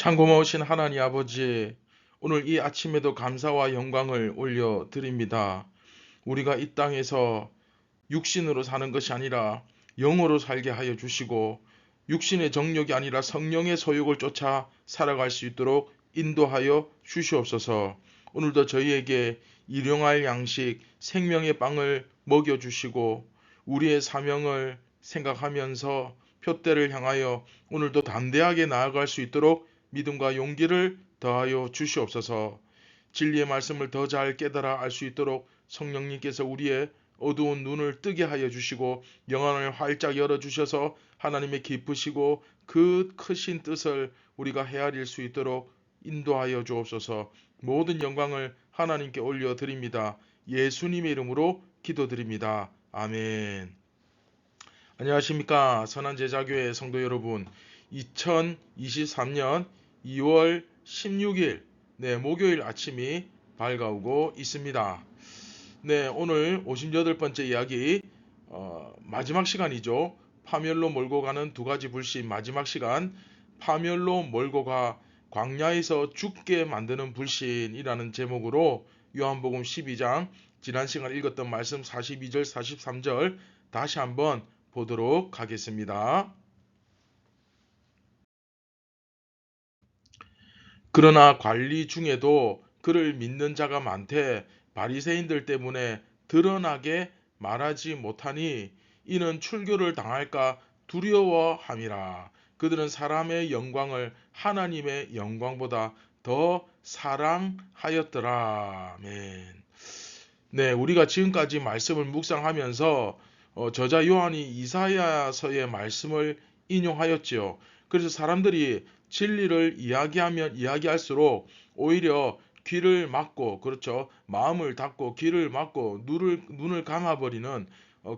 참 고마우신 하나님 아버지, 오늘 이 아침에도 감사와 영광을 올려드립니다. 우리가 이 땅에서 육신으로 사는 것이 아니라 영으로 살게 하여 주시고, 육신의 정욕이 아니라 성령의 소욕을 쫓아 살아갈 수 있도록 인도하여 주시옵소서. 오늘도 저희에게 일용할 양식, 생명의 빵을 먹여주시고, 우리의 사명을 생각하면서 표대를 향하여 오늘도 담대하게 나아갈 수 있도록 믿음과 용기를 더하여 주시옵소서. 진리의 말씀을 더 잘 깨달아 알 수 있도록 성령님께서 우리의 어두운 눈을 뜨게 하여 주시고 영안을 활짝 열어 주셔서 하나님의 기쁘시고 그 크신 뜻을 우리가 헤아릴 수 있도록 인도하여 주옵소서. 모든 영광을 하나님께 올려드립니다. 예수님의 이름으로 기도드립니다. 아멘. 안녕하십니까, 선한제자교회 성도 여러분. 2023년 2월 16일 목요일 아침이 밝아오고 있습니다. 오늘 58번째 이야기, 마지막 시간이죠. 파멸로 몰고 가는 두 가지 불신 마지막 시간, 파멸로 몰고 가 광야에서 죽게 만드는 불신이라는 제목으로 요한복음 12장, 지난 시간 읽었던 말씀 42절 43절 다시 한번 보도록 하겠습니다. 그러나 관리 중에도 그를 믿는 자가 많되 바리새인들 때문에 드러나게 말하지 못하니 이는 출교를 당할까 두려워함이라. 그들은 사람의 영광을 하나님의 영광보다 더 사랑하였더라. 아멘. 우리가 지금까지 말씀을 묵상하면서 저자 요한이 이사야서의 말씀을 인용하였지요. 그래서 사람들이 진리를 이야기하면 이야기할수록 오히려 귀를 막고, 그렇죠, 마음을 닫고 귀를 막고 눈을 감아버리는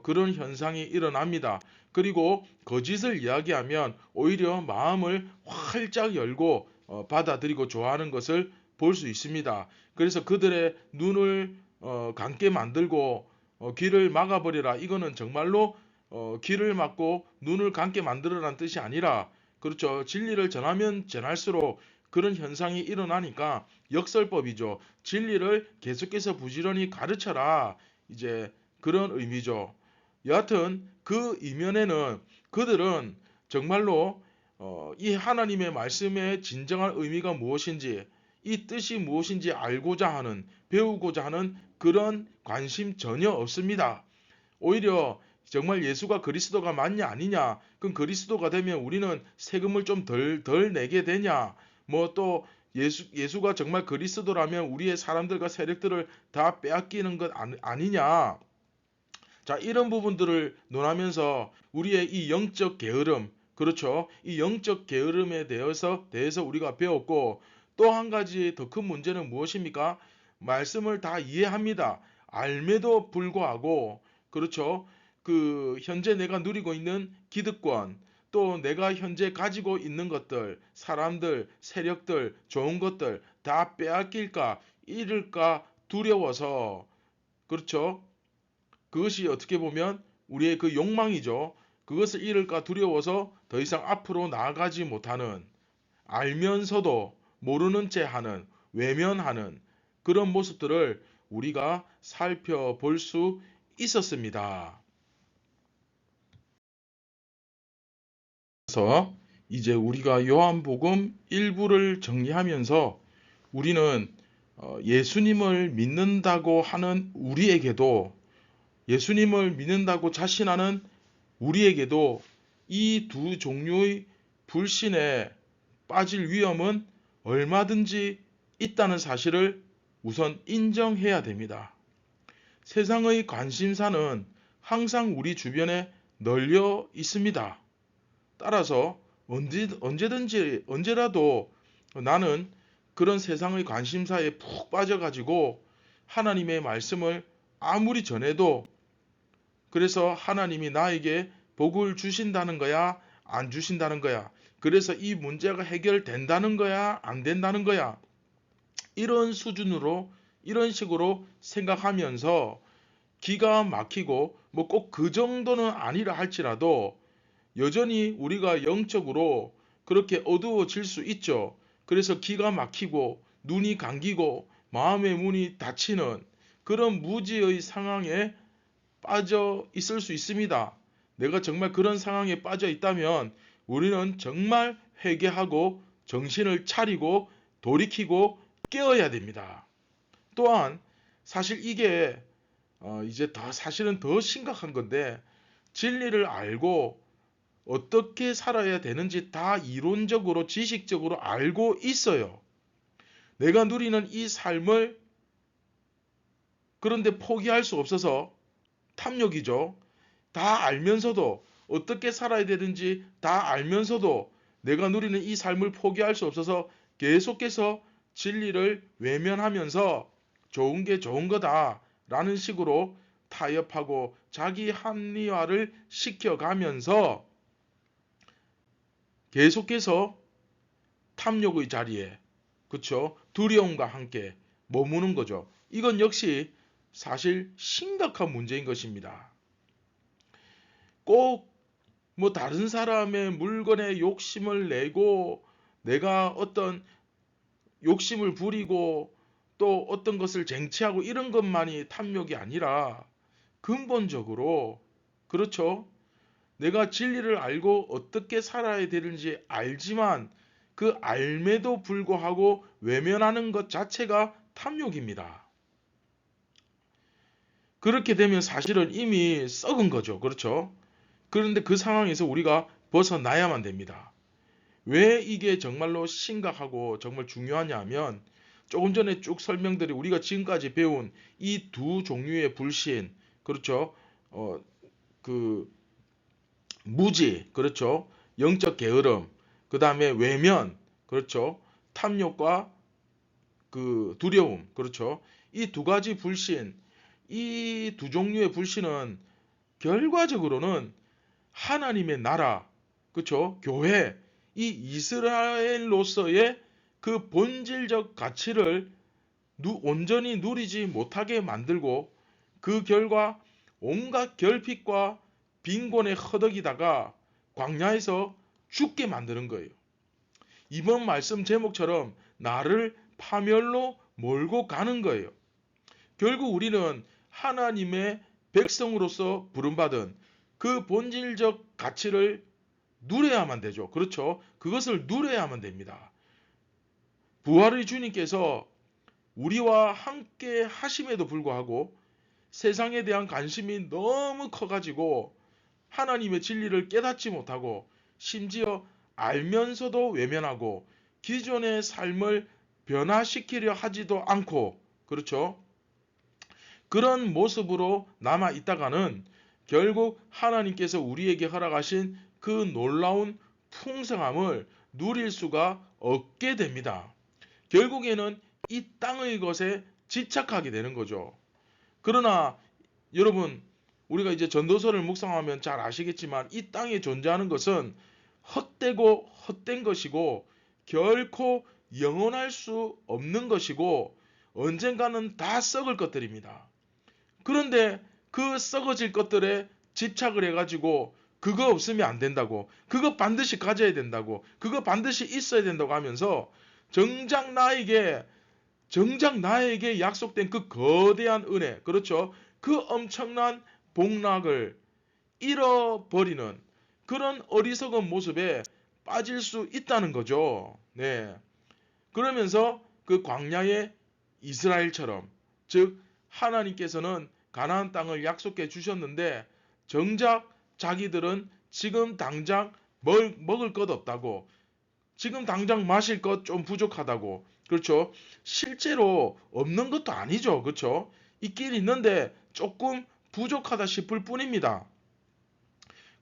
그런 현상이 일어납니다. 그리고 거짓을 이야기하면 오히려 마음을 활짝 열고 받아들이고 좋아하는 것을 볼 수 있습니다. 그래서 그들의 눈을 감게 만들고 귀를 막아버리라, 이거는 정말로 귀를 막고 눈을 감게 만들어라는 뜻이 아니라, 그렇죠, 진리를 전하면 전할수록 그런 현상이 일어나니까 역설법이죠. 진리를 계속해서 부지런히 가르쳐라, 이제 그런 의미죠. 여하튼 그 이면에는 그들은 정말로 이 하나님의 말씀의 진정한 의미가 무엇인지, 이 뜻이 무엇인지 알고자 하는, 배우고자 하는 그런 관심 전혀 없습니다. 오히려 정말 예수가 그리스도가 맞냐 아니냐, 그럼 그리스도가 되면 우리는 세금을 좀 덜 내게 되냐, 뭐 또 예수가 정말 그리스도라면 우리의 사람들과 세력들을 다 빼앗기는 것 아니냐. 자, 이런 부분들을 논하면서 우리의 이 영적 게으름, 그렇죠, 이 영적 게으름에 대해서 우리가 배웠고, 또 한 가지 더 큰 문제는 무엇입니까? 말씀을 다 이해합니다. 알매도 불구하고, 그렇죠, 그 현재 내가 누리고 있는 기득권, 또 내가 현재 가지고 있는 것들, 사람들, 세력들, 좋은 것들 다 빼앗길까, 잃을까 두려워서, 그렇죠, 그것이 어떻게 보면 우리의 그 욕망이죠. 그것을 잃을까 두려워서 더 이상 앞으로 나아가지 못하는, 알면서도 모르는 채 하는, 외면하는 그런 모습들을 우리가 살펴볼 수 있었습니다. 그래서 이제 우리가 요한복음 일부를 정리하면서 우리는 예수님을 믿는다고 하는 우리에게도, 예수님을 믿는다고 자신하는 우리에게도 이 두 종류의 불신에 빠질 위험은 얼마든지 있다는 사실을 우선 인정해야 됩니다. 세상의 관심사는 항상 우리 주변에 널려 있습니다. 따라서 언제든지 언제라도 나는 그런 세상의 관심사에 푹 빠져가지고 하나님의 말씀을 아무리 전해도, 그래서 하나님이 나에게 복을 주신다는 거야, 안 주신다는 거야, 그래서 이 문제가 해결된다는 거야, 안 된다는 거야, 이런 수준으로, 이런 식으로 생각하면서 기가 막히고, 뭐 꼭 그 정도는 아니라 할지라도 여전히 우리가 영적으로 그렇게 어두워질 수 있죠. 그래서 기가 막히고 눈이 감기고 마음의 문이 닫히는 그런 무지의 상황에 빠져 있을 수 있습니다. 내가 정말 그런 상황에 빠져 있다면 우리는 정말 회개하고 정신을 차리고 돌이키고 깨어야 됩니다. 또한 사실 이게 이제 사실은 더 심각한 건데, 진리를 알고 어떻게 살아야 되는지 다 이론적으로 지식적으로 알고 있어요. 내가 누리는 이 삶을 그런데 포기할 수 없어서 탐욕이죠. 다 알면서도 어떻게 살아야 되는지 다 알면서도 내가 누리는 이 삶을 포기할 수 없어서 계속해서 진리를 외면하면서 좋은 게 좋은 거다라는 식으로 타협하고 자기 합리화를 시켜가면서 계속해서 탐욕의 자리에, 그쵸? 두려움과 함께 머무는 거죠. 이건 역시 사실 심각한 문제인 것입니다. 꼭 뭐 다른 사람의 물건에 욕심을 내고 내가 어떤 욕심을 부리고 또 어떤 것을 쟁취하고 이런 것만이 탐욕이 아니라 근본적으로, 그렇죠? 내가 진리를 알고 어떻게 살아야 되는지 알지만 그 알매도 불구하고 외면하는 것 자체가 탐욕입니다. 그렇게 되면 사실은 이미 썩은 거죠. 그렇죠? 그런데 그 상황에서 우리가 벗어나야만 됩니다. 왜 이게 정말로 심각하고 정말 중요하냐 하면, 조금 전에 쭉 설명드린 우리가 지금까지 배운 이 두 종류의 불신, 그렇죠? 그 무지, 그렇죠? 영적 게으름, 그 다음에 외면, 그렇죠? 탐욕과 그 두려움, 그렇죠? 이 두 가지 불신, 이 두 종류의 불신은 결과적으로는 하나님의 나라, 그렇죠? 교회, 이 이스라엘로서의 그 본질적 가치를 온전히 누리지 못하게 만들고, 그 결과 온갖 결핍과 빈곤에 허덕이다가 광야에서 죽게 만드는 거예요. 이번 말씀 제목처럼 나를 파멸로 몰고 가는 거예요. 결국 우리는 하나님의 백성으로서 부름받은 그 본질적 가치를 누려야만 되죠. 그렇죠? 그것을 누려야만 됩니다. 부활의 주님께서 우리와 함께 하심에도 불구하고 세상에 대한 관심이 너무 커가지고 하나님의 진리를 깨닫지 못하고 심지어 알면서도 외면하고 기존의 삶을 변화시키려 하지도 않고, 그렇죠? 그런 모습으로 남아 있다가는 결국 하나님께서 우리에게 허락하신 그 놀라운 풍성함을 누릴 수가 없게 됩니다. 결국에는 이 땅의 것에 집착하게 되는 거죠. 그러나 여러분, 우리가 이제 전도서를 묵상하면 잘 아시겠지만 이 땅에 존재하는 것은 헛되고 헛된 것이고 결코 영원할 수 없는 것이고 언젠가는 다 썩을 것들입니다. 그런데 그 썩어질 것들에 집착을 해가지고 그거 없으면 안 된다고, 그거 반드시 가져야 된다고, 그거 반드시 있어야 된다고 하면서 정작 나에게 약속된 그 거대한 은혜, 그렇죠? 그 엄청난 복락을 잃어버리는 그런 어리석은 모습에 빠질 수 있다는 거죠. 네. 그러면서 그 광야의 이스라엘처럼, 즉 하나님께서는 가나안 땅을 약속해 주셨는데 정작 자기들은 지금 당장 먹을 것 없다고, 지금 당장 마실 것 좀 부족하다고, 그렇죠? 실제로 없는 것도 아니죠. 그렇죠? 있긴 있는데 조금 부족하다 싶을 뿐입니다.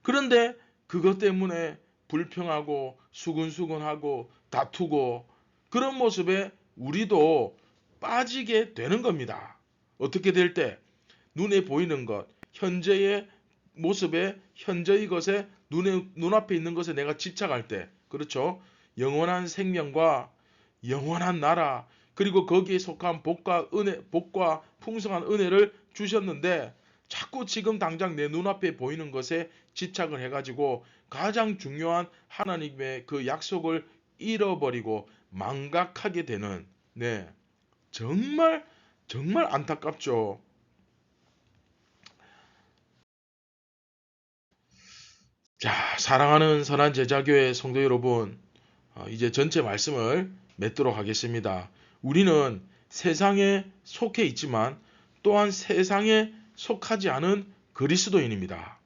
그런데 그것 때문에 불평하고 수근수근하고 다투고 그런 모습에 우리도 빠지게 되는 겁니다. 어떻게 될 때? 눈에 보이는 것, 현재의 모습에, 현재의 것에, 눈앞에 있는 것에 내가 집착할 때, 그렇죠? 영원한 생명과 영원한 나라, 그리고 거기에 속한 복과 풍성한 은혜를 주셨는데 자꾸 지금 당장 내 눈앞에 보이는 것에 집착을 해가지고 가장 중요한 하나님의 그 약속을 잃어버리고 망각하게 되는, 네, 정말 정말 안타깝죠. 자, 사랑하는 선한 제자교회 성도 여러분, 이제 전체 말씀을 맺도록 하겠습니다. 우리는 세상에 속해 있지만 또한 세상에 속하지 않은 그리스도인입니다.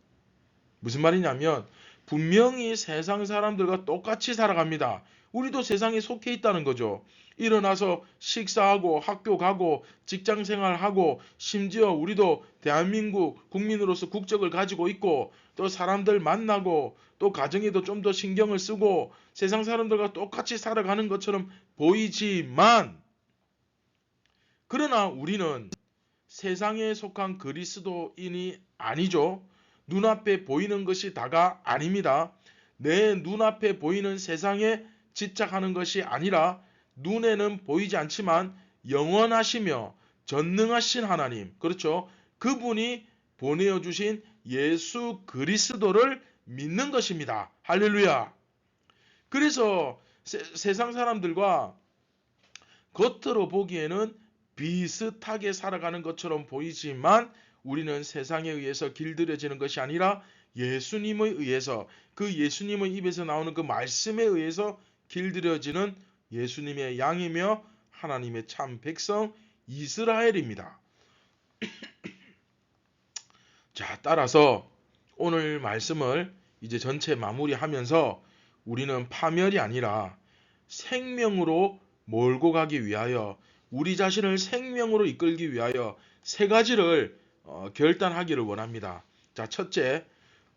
무슨 말이냐면 분명히 세상 사람들과 똑같이 살아갑니다. 우리도 세상에 속해 있다는 거죠. 일어나서 식사하고 학교 가고 직장 생활하고 심지어 우리도 대한민국 국민으로서 국적을 가지고 있고 또 사람들 만나고 또 가정에도 좀 더 신경을 쓰고 세상 사람들과 똑같이 살아가는 것처럼 보이지만 그러나 우리는 세상에 속한 그리스도인이 아니죠. 눈앞에 보이는 것이 다가 아닙니다. 내 눈앞에 보이는 세상에 집착하는 것이 아니라 눈에는 보이지 않지만 영원하시며 전능하신 하나님, 그렇죠? 그분이 보내어 주신 예수 그리스도를 믿는 것입니다. 할렐루야. 그래서 세상 사람들과 겉으로 보기에는 비슷하게 살아가는 것처럼 보이지만 우리는 세상에 의해서 길들여지는 것이 아니라 예수님에 의해서, 그 예수님의 입에서 나오는 그 말씀에 의해서 길들여지는 예수님의 양이며 하나님의 참 백성 이스라엘입니다. 자, 따라서 오늘 말씀을 이제 전체 마무리하면서 우리는 파멸이 아니라 생명으로 몰고 가기 위하여, 우리 자신을 생명으로 이끌기 위하여 세 가지를 결단하기를 원합니다. 자, 첫째,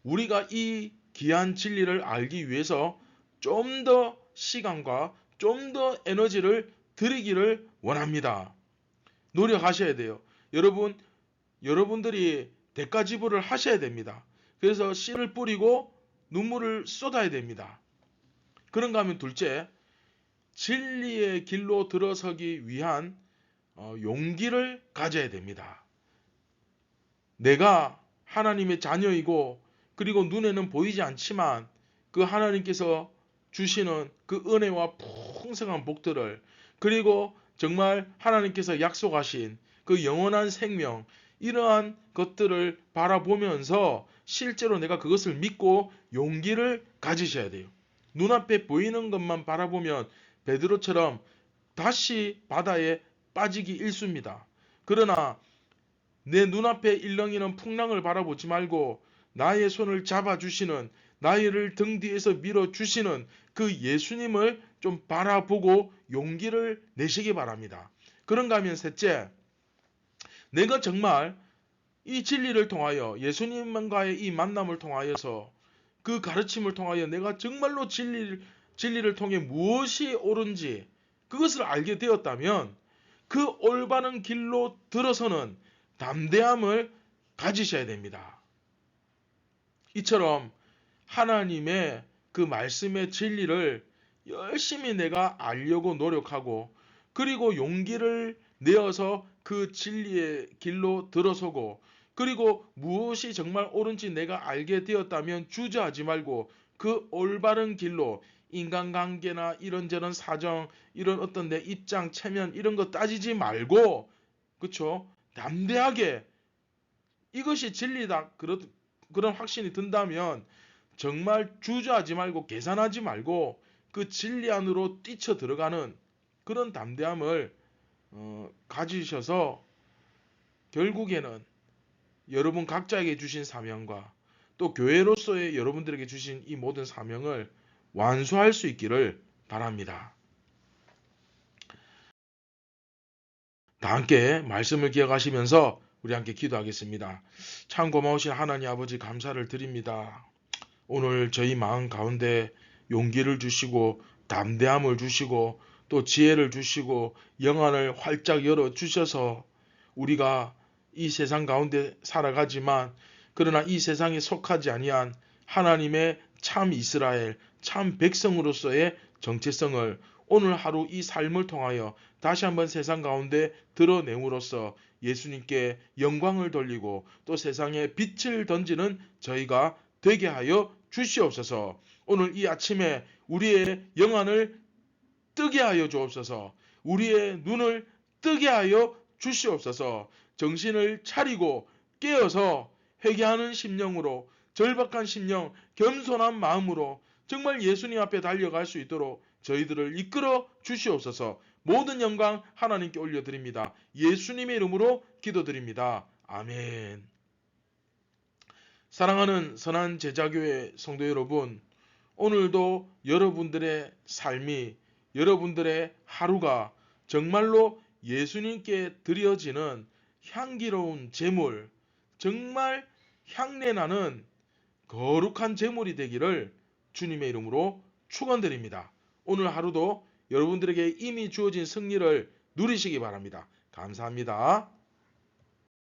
우리가 이 귀한 진리를 알기 위해서 좀 더 시간과 좀 더 에너지를 들이기를 원합니다. 노력하셔야 돼요. 여러분들이 대가 지불을 하셔야 됩니다. 그래서 씨를 뿌리고 눈물을 쏟아야 됩니다. 그런가 하면 둘째, 진리의 길로 들어서기 위한 용기를 가져야 됩니다. 내가 하나님의 자녀이고 그리고 눈에는 보이지 않지만 그 하나님께서 주시는 그 은혜와 풍성한 복들을, 그리고 정말 하나님께서 약속하신 그 영원한 생명, 이러한 것들을 바라보면서 실제로 내가 그것을 믿고 용기를 가지셔야 돼요. 눈앞에 보이는 것만 바라보면 베드로처럼 다시 바다에 빠지기 일쑤입니다. 그러나 내 눈앞에 일렁이는 풍랑을 바라보지 말고 나의 손을 잡아주시는, 나를 등 뒤에서 밀어주시는 그 예수님을 좀 바라보고 용기를 내시기 바랍니다. 그런가 하면 셋째, 내가 정말 이 진리를 통하여, 예수님과의 이 만남을 통하여서, 그 가르침을 통하여 내가 정말로 진리를 통해 무엇이 옳은지 그것을 알게 되었다면 그 올바른 길로 들어서는 담대함을 가지셔야 됩니다. 이처럼 하나님의 그 말씀의 진리를 열심히 내가 알려고 노력하고 그리고 용기를 내어서 그 진리의 길로 들어서고 그리고 무엇이 정말 옳은지 내가 알게 되었다면 주저하지 말고 그 올바른 길로, 인간관계나 이런저런 사정, 이런 어떤 내 입장, 체면 이런 거 따지지 말고, 그쵸? 담대하게 이것이 진리다, 그런 확신이 든다면 정말 주저하지 말고 계산하지 말고 그 진리 안으로 뛰쳐 들어가는 그런 담대함을 가지셔서 결국에는 여러분 각자에게 주신 사명과 또 교회로서의 여러분들에게 주신 이 모든 사명을 완수할 수 있기를 바랍니다. 다 함께 말씀을 기억하시면서 우리 함께 기도하겠습니다. 참 고마우신 하나님 아버지 감사를 드립니다. 오늘 저희 마음 가운데 용기를 주시고 담대함을 주시고 또 지혜를 주시고 영안을 활짝 열어 주셔서 우리가 이 세상 가운데 살아가지만 그러나 이 세상에 속하지 아니한 하나님의 참 이스라엘, 참 백성으로서의 정체성을 오늘 하루 이 삶을 통하여 다시 한번 세상 가운데 드러내므로써 예수님께 영광을 돌리고 또 세상에 빛을 던지는 저희가 되게 하여 주시옵소서. 오늘 이 아침에 우리의 영안을 뜨게 하여 주옵소서. 우리의 눈을 뜨게 하여 주시옵소서. 정신을 차리고 깨어서 회개하는 심령으로, 절박한 심령, 겸손한 마음으로 정말 예수님 앞에 달려갈 수 있도록 저희들을 이끌어 주시옵소서. 모든 영광 하나님께 올려드립니다. 예수님의 이름으로 기도드립니다. 아멘. 사랑하는 선한 제자교회 성도 여러분, 오늘도 여러분들의 삶이, 여러분들의 하루가 정말로 예수님께 드려지는 향기로운 제물, 정말 향내나는 거룩한 제물이 되기를 주님의 이름으로 축원드립니다. 오늘 하루도 여러분들에게 이미 주어진 승리를 누리시기 바랍니다. 감사합니다.